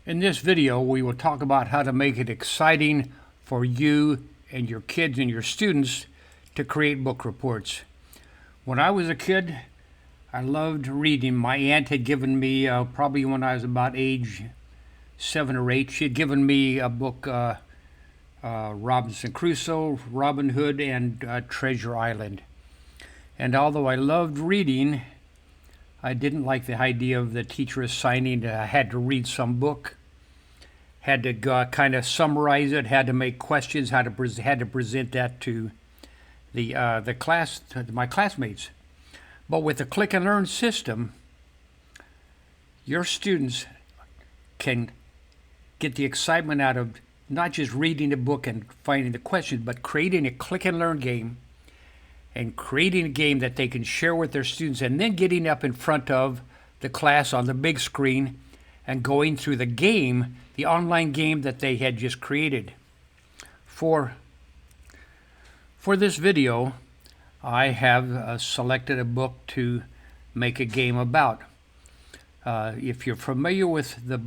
In this video, we will talk about how to make it exciting for you and your kids and your students to create book reports. When I was a kid, I loved reading. My aunt had given me, probably when I was about age 7 or 8, she had given me a book, Robinson Crusoe, Robin Hood, and Treasure Island. And although I loved reading, I didn't like the idea of the teacher assigning that I had to read some book, had to kind of summarize it, had to make questions, had to present that to the class, to my classmates. But with the click and learn system, your students can get the excitement out of not just reading the book and finding the questions, but creating a click and learn game and creating a game that they can share with their students, and then getting up in front of the class on the big screen and going through the game, the online game that they had just created. For this video, I have selected a book to make a game about. If you're familiar with the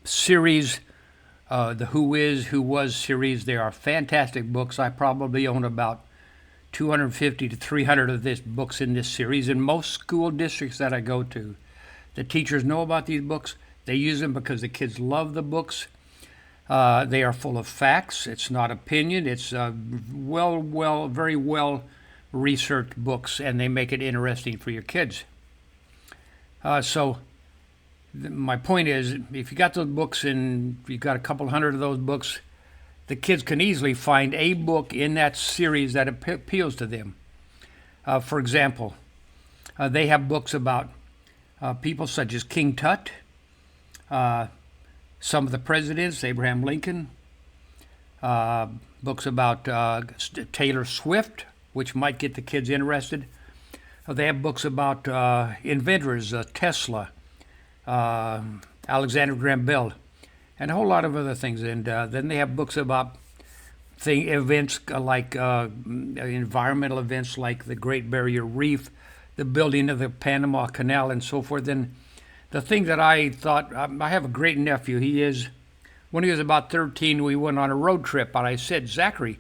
series, the Who Is, Who Was series, they are fantastic books. I probably own about 250 to 300 of these books in this series. In most school districts that I go to, the teachers know about these books. They use them because the kids love the books. They are full of facts. It's not opinion. It's very well researched books, and they make it interesting for your kids. My point is, if you got those books and you've got a couple hundred of those books, the kids can easily find a book in that series that appeals to them. For example, they have books about people such as King Tut, some of the presidents, Abraham Lincoln, books about Taylor Swift, which might get the kids interested. They have books about inventors, Tesla, Alexander Graham Bell, and a whole lot of other things. And then they have books about events like environmental events like the Great Barrier Reef, the building of the Panama Canal, and so forth. And the thing that I thought, I have a great nephew. When he was about 13, we went on a road trip, and I said, Zachary,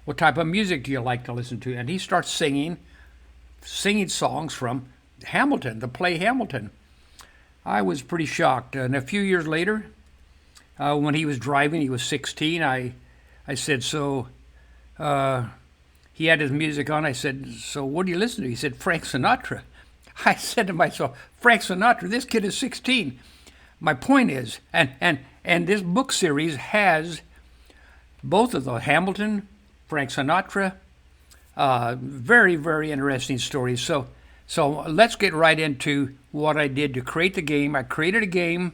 what type of music do you like to listen to? And he starts singing songs from Hamilton, the play Hamilton. I was pretty shocked. And a few years later, when he was driving, he was 16, I said, he had his music on. I said, so what do you listen to? He said, Frank Sinatra. I said to myself, Frank Sinatra, this kid is 16. My point is, and this book series has both of those, Hamilton, Frank Sinatra, very, very interesting stories. So let's get right into what I did to create the game. I created a game.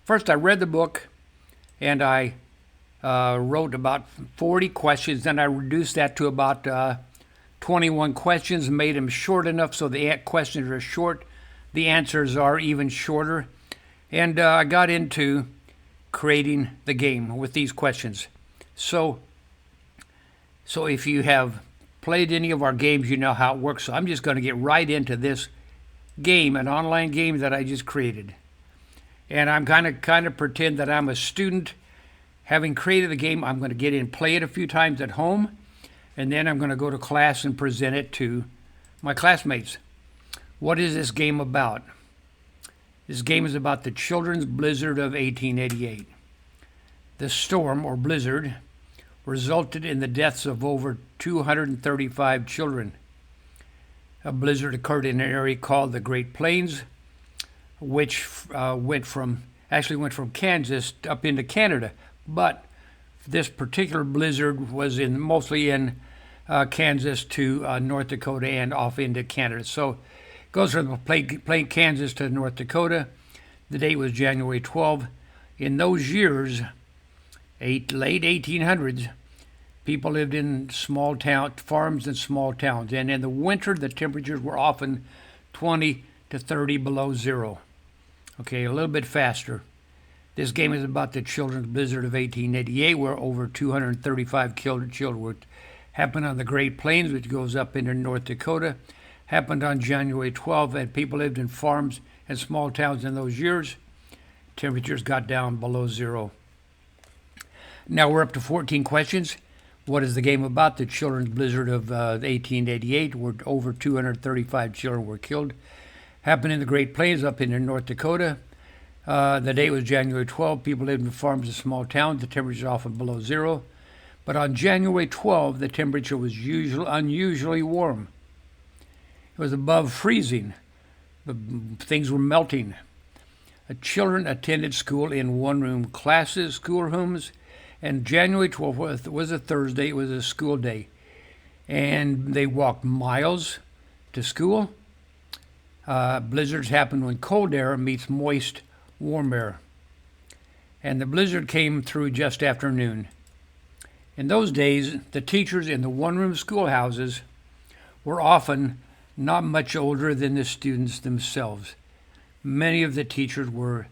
First, I read the book, and I wrote about 40 questions. Then I reduced that to about 21 questions, made them short enough so the questions are short, the answers are even shorter. And I got into creating the game with these questions. So if you have played any of our games, you know how it works. So I'm just going to get right into this game, an online game that I just created. And I'm kind of pretend that I'm a student. Having created the game, I'm going to get in, play it a few times at home, and then I'm going to go to class and present it to my classmates. What is this game about? This game is about the children's blizzard of 1888. The storm, or blizzard, resulted in the deaths of over 235 children. A blizzard occurred in an area called the Great Plains, which went from Kansas up into Canada. But this particular blizzard was mostly in Kansas to North Dakota and off into Canada. So it goes from plain Kansas to North Dakota. The date was January 12. In those years, late 1800s, people lived in small town farms and small towns. And in the winter, the temperatures were often 20 to 30 below zero. Okay, a little bit faster. This game is about the children's blizzard of 1888, where over 235 children happened on the Great Plains, which goes up into North Dakota. Happened on January 12th, and people lived in farms and small towns in those years. Temperatures got down below zero. Now we're up to 14 questions. What is the game about? The children's blizzard of 1888, where over 235 children were killed. Happened in the Great Plains up in North Dakota. The date was January 12. People lived in farms and small towns. The temperature is often below zero. But on January 12, the temperature was unusually warm. It was above freezing. Things were melting. Children attended school in one-room classes, schoolrooms, and January 12th was a Thursday. It was a school day. And they walked miles to school. Blizzards happen when cold air meets moist, warm air. And the blizzard came through just after noon. In those days, the teachers in the one-room schoolhouses were often not much older than the students themselves. Many of the teachers were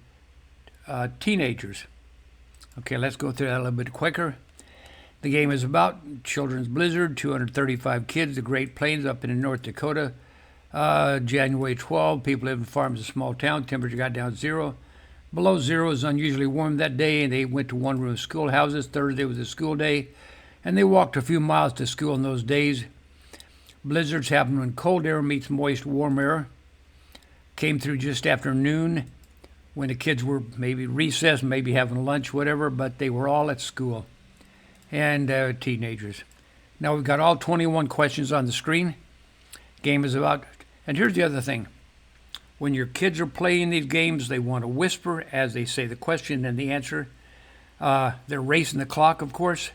teenagers. Okay, let's go through that a little bit quicker. The game is about children's blizzard, 235 kids, the Great Plains up in North Dakota. January 12, people live in farms and small towns. Temperature got down to zero. Below zero is unusually warm that day, and they went to one-room schoolhouses. Thursday was a school day, and they walked a few miles to school in those days. Blizzards happen when cold air meets moist, warm air. Came through just after noon, when the kids were maybe recessed, maybe having lunch, whatever, but they were all at school, and teenagers. Now we've got all 21 questions on the screen. Game is about, and here's the other thing. When your kids are playing these games, they want to whisper as they say the question and the answer. They're racing the clock, of course,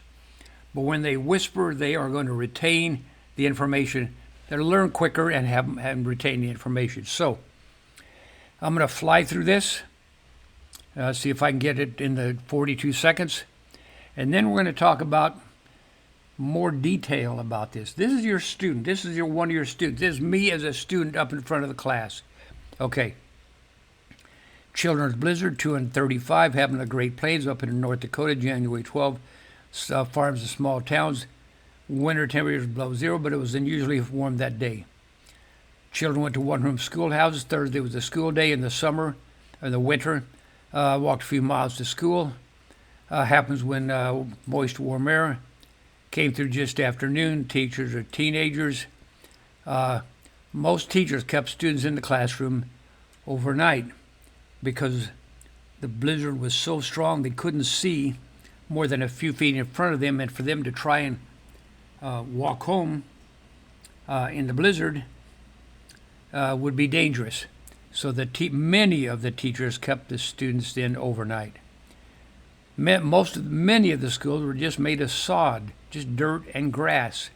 but when they whisper, they are going to retain the information. They'll learn quicker and retain the information. So I'm going to fly through this. See if I can get it in the 42 seconds. And then we're going to talk about more detail about this. This is your student. This is one of your students. This is me as a student up in front of the class. Okay. Children's blizzard, 235, happened in the Great Plains up in North Dakota, January 12. Farms and small towns. Winter temperatures below zero, but it was unusually warm that day. Children went to one-room schoolhouses. Thursday was a school day in the summer, or the winter. Walked a few miles to school. Happens when moist, warm air came through just after noon. Teachers are teenagers. Most teachers kept students in the classroom overnight because the blizzard was so strong they couldn't see more than a few feet in front of them, and for them to try and walk home in the blizzard would be dangerous. So many of the teachers kept the students in overnight. Many of the schools were just made of sod, just dirt and grass.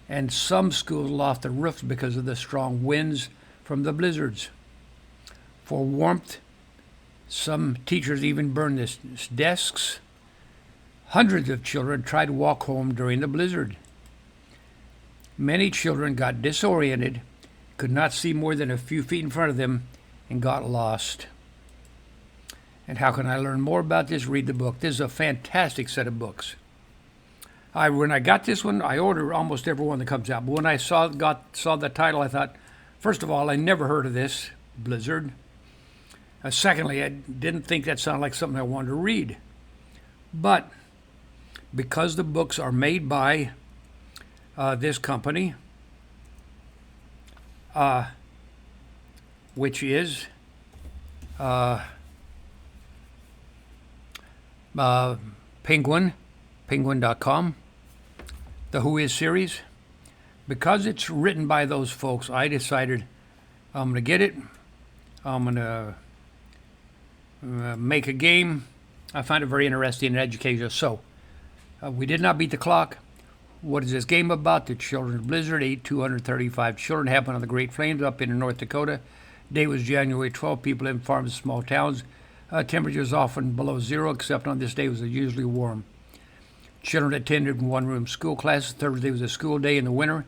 And some schools lost their roofs because of the strong winds from the blizzards. For warmth, some teachers even burned their desks. Hundreds of children tried to walk home during the blizzard. Many children got disoriented, could not see more than a few feet in front of them, and got lost. And how can I learn more about this? Read the book. This is a fantastic set of books. When I got this one, I order almost every one that comes out. But when I saw the title, I thought, first of all, I never heard of this blizzard. Secondly, I didn't think that sounded like something I wanted to read. But because the books are made by this company, which is Penguin.com, the Who Is series. Because it's written by those folks, I decided I'm going to get it. I'm going to make a game. I find it very interesting and educational. So, we did not beat the clock. What is this game about? The children's blizzard. 235 children happened on the Great Plains up in North Dakota. Day was January 12. People live in farms and small towns. Temperatures often below zero, except on this day it was usually warm. Children attended one-room school classes. Thursday was a school day in the winter.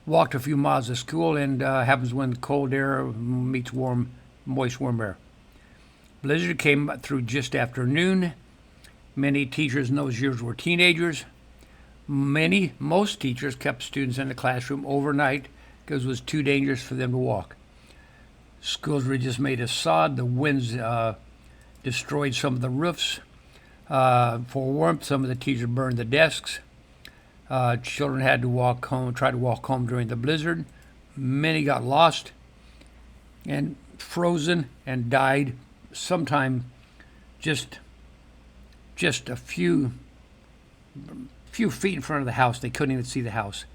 Walked a few miles to school, and happens when cold air meets moist, warm air. Blizzard came through just after noon. Many teachers in those years were teenagers. Most teachers kept students in the classroom overnight because it was too dangerous for them to walk. Schools were just made of sod. The winds destroyed some of the roofs. For warmth, some of the teachers burned the desks. Children had to walk home, try to walk home during the blizzard. Many got lost and frozen and died sometime just a few feet in front of the house. They couldn't even see the house.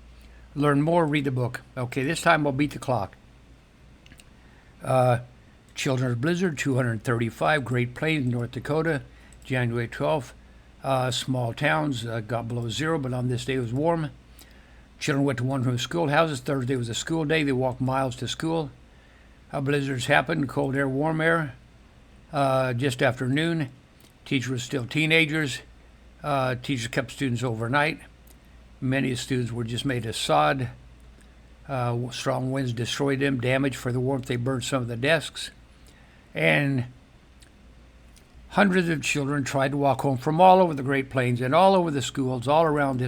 Learn more, read the book. Okay, this time we'll beat the clock. Children's blizzard, 235, Great Plains, North Dakota, January 12th. Small towns got below zero, but on this day it was warm. Children went to one-room schoolhouses. Thursday was a school day. They walked miles to school. Blizzards happened, cold air, warm air. Just after noon, teachers were still teenagers. Teachers kept students overnight. Many students were just made of sod. Strong winds destroyed them. Damage for the warmth, they burned some of the desks. And hundreds of children tried to walk home from all over the Great Plains and all over the schools, all around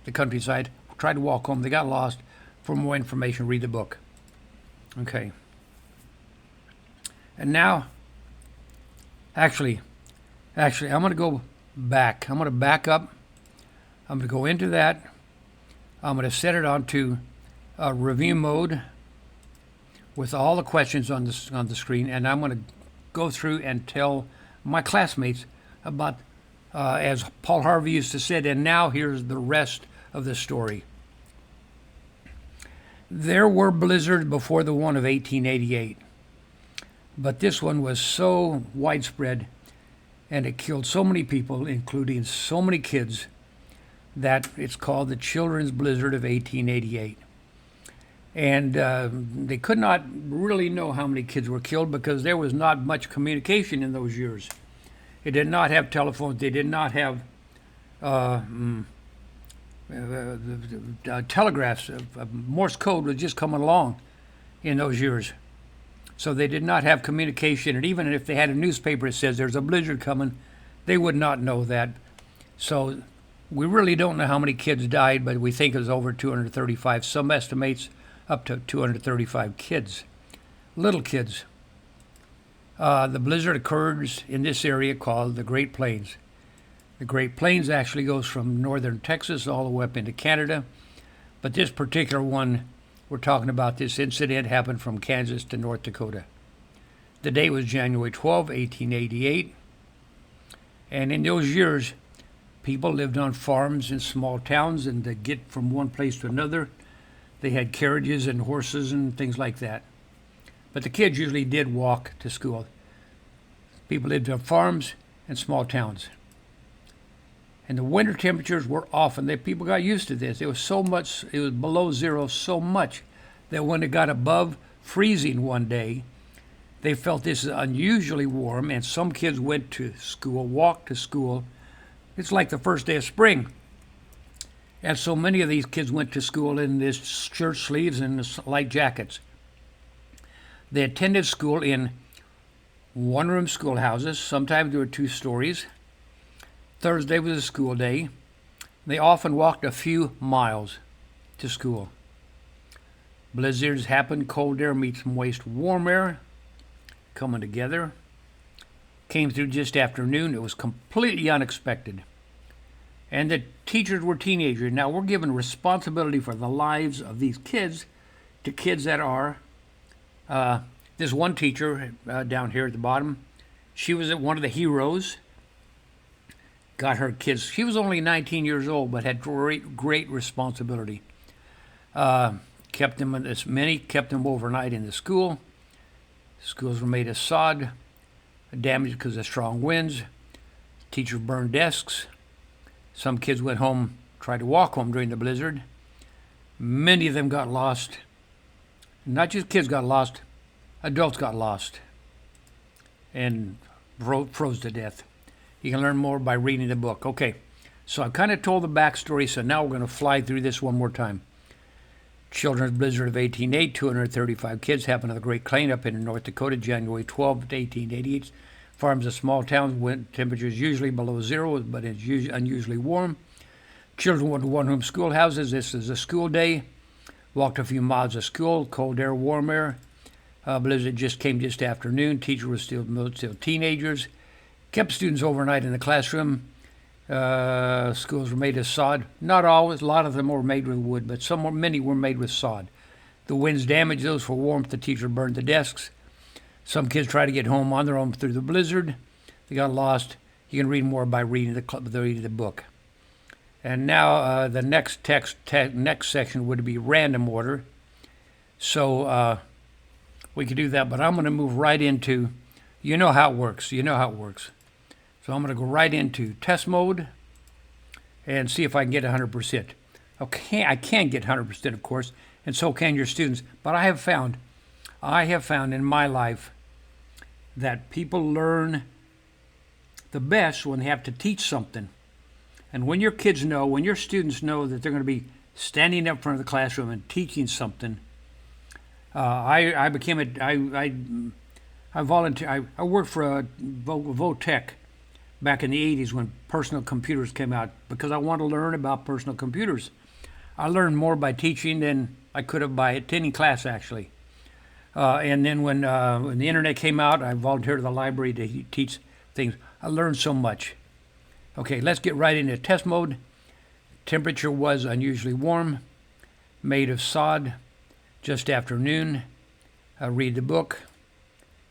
the countryside, tried to walk home. They got lost. For more information, read the book. Okay. And now, actually, I'm going to go back. I'm going to back up. I'm going to go into that. I'm going to set it onto review mode with all the questions on the screen, and I'm going to go through and tell my classmates about, as Paul Harvey used to say, and now here's the rest of the story. There were blizzards before the one of 1888, but this one was so widespread, and it killed so many people, including so many kids, that it's called the Children's Blizzard of 1888. And they could not really know how many kids were killed because there was not much communication in those years. It did not have telephones. They did not have telegraphs. Morse code was just coming along in those years. So they did not have communication. And even if they had a newspaper that says there's a blizzard coming, they would not know that. So we really don't know how many kids died, but we think it was over 235. Some estimates up to 235 kids, little kids. The blizzard occurs in this area called the Great Plains. The Great Plains actually goes from northern Texas all the way up into Canada, but this particular one we're talking about, this incident happened from Kansas to North Dakota. The date was January 12, 1888, and in those years, people lived on farms in small towns, and to get from one place to another, they had carriages and horses and things like that. But the kids usually did walk to school. People lived on farms and small towns. And the winter temperatures were often, people got used to this. It was so much, it was below zero so much that when it got above freezing one day, they felt this is unusually warm, and some kids went to school, walked to school. It's like the first day of spring. And so many of these kids went to school in these shirt sleeves and light jackets. They attended school in one-room schoolhouses. Sometimes there were 2 stories. Thursday was a school day. They often walked a few miles to school. Blizzards happened. Cold air meets moist warm air coming together. Came through just after noon. It was completely unexpected. And the teachers were teenagers. Now we're given responsibility for the lives of these kids to kids that are, this one teacher down here at the bottom, she was one of the heroes, got her kids, she was only 19 years old, but had great responsibility. Kept them overnight in the school. Schools were made of sod, damaged because of strong winds. Teachers burned desks. Some kids went home, tried to walk home during the blizzard. Many of them got lost. Not just kids got lost, adults got lost and froze to death. You can learn more by reading the book. Okay, so I've kind of told the backstory, so now we're going to fly through this one more time. Children's Blizzard of 1888, 235 kids happened to the Great Plains up in North Dakota, January 12, 1888. Farms of small towns, temperatures usually below zero, but it's unusually warm. Children went to one-room schoolhouses. This is a school day. Walked a few miles to school. Cold air, warm air. Blizzard just came just after noon. Teachers were still teenagers. Kept students overnight in the classroom. Schools were made of sod. Not always. A lot of them were made with wood, but many were made with sod. The winds damaged those. For warmth, the teacher burned the desks. Some kids tried to get home on their own through the blizzard. They got lost. You can read more by reading the book. And now the next next section would be random order. So we could do that, but I'm going to move right into, you know how it works. You know how it works. So I'm going to go right into test mode and see if I can get 100%. Okay, I can get 100%, of course, and so can your students. But I have found in my life that people learn the best when they have to teach something. And when your kids know, when your students know that they're going to be standing up in front of the classroom and teaching something, I worked for Votech back in the 80s when personal computers came out because I wanted to learn about personal computers. I learned more by teaching than I could have by attending class, actually. And then when the internet came out, I volunteered at the library to teach things. I learned so much. Okay, let's get right into test mode. Temperature was unusually warm, made of sod, just after noon. Read the book.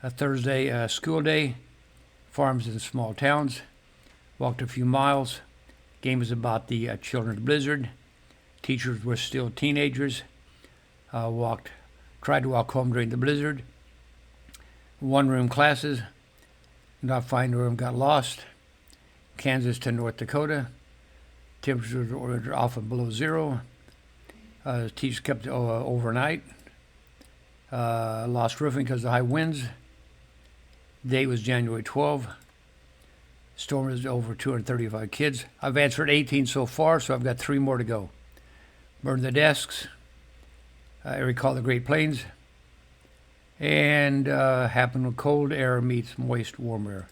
A Thursday school day. Farms in small towns. Walked a few miles. Game was about the children's blizzard. Teachers were still teenagers. Tried to walk home during the blizzard. One-room classes. Not find the room, got lost. Kansas to North Dakota. Temperatures were often below zero. Teachers kept overnight. Lost roofing because of high winds. Date was January 12. Storm is over 235 kids. I've answered 18 so far, so I've got 3 more to go. Burned the desks. I recall the Great Plains. And happened when cold air meets moist, warm air.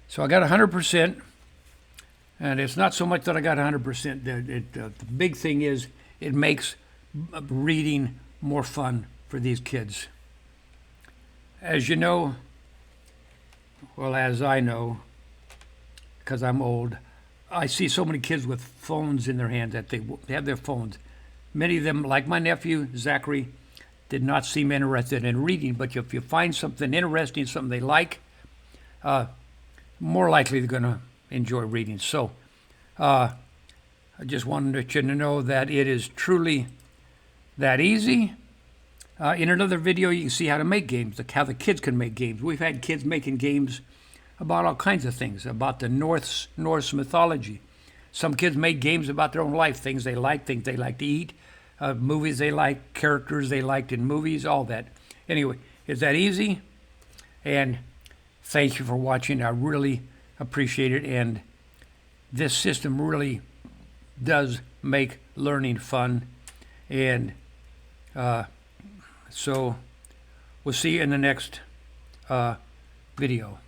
So I got 100%. And it's not so much that I got 100%. The big thing is it makes reading more fun for these kids. As you know, well, as I know, because I'm old, I see so many kids with phones in their hands that they have their phones. Many of them, like my nephew, Zachary, did not seem interested in reading, but if you find something interesting, something they like, more likely they're going to enjoy reading. So I just wanted you to know that it is truly that easy. In another video, you can see how to make games, how the kids can make games. We've had kids making games about all kinds of things, about the Norse mythology. Some kids made games about their own life, things they like to eat, movies they like, characters they liked in movies, all that. Anyway, it's that easy. And thank you for watching. I really appreciate it. And this system really does make learning fun. And so we'll see you in the next video.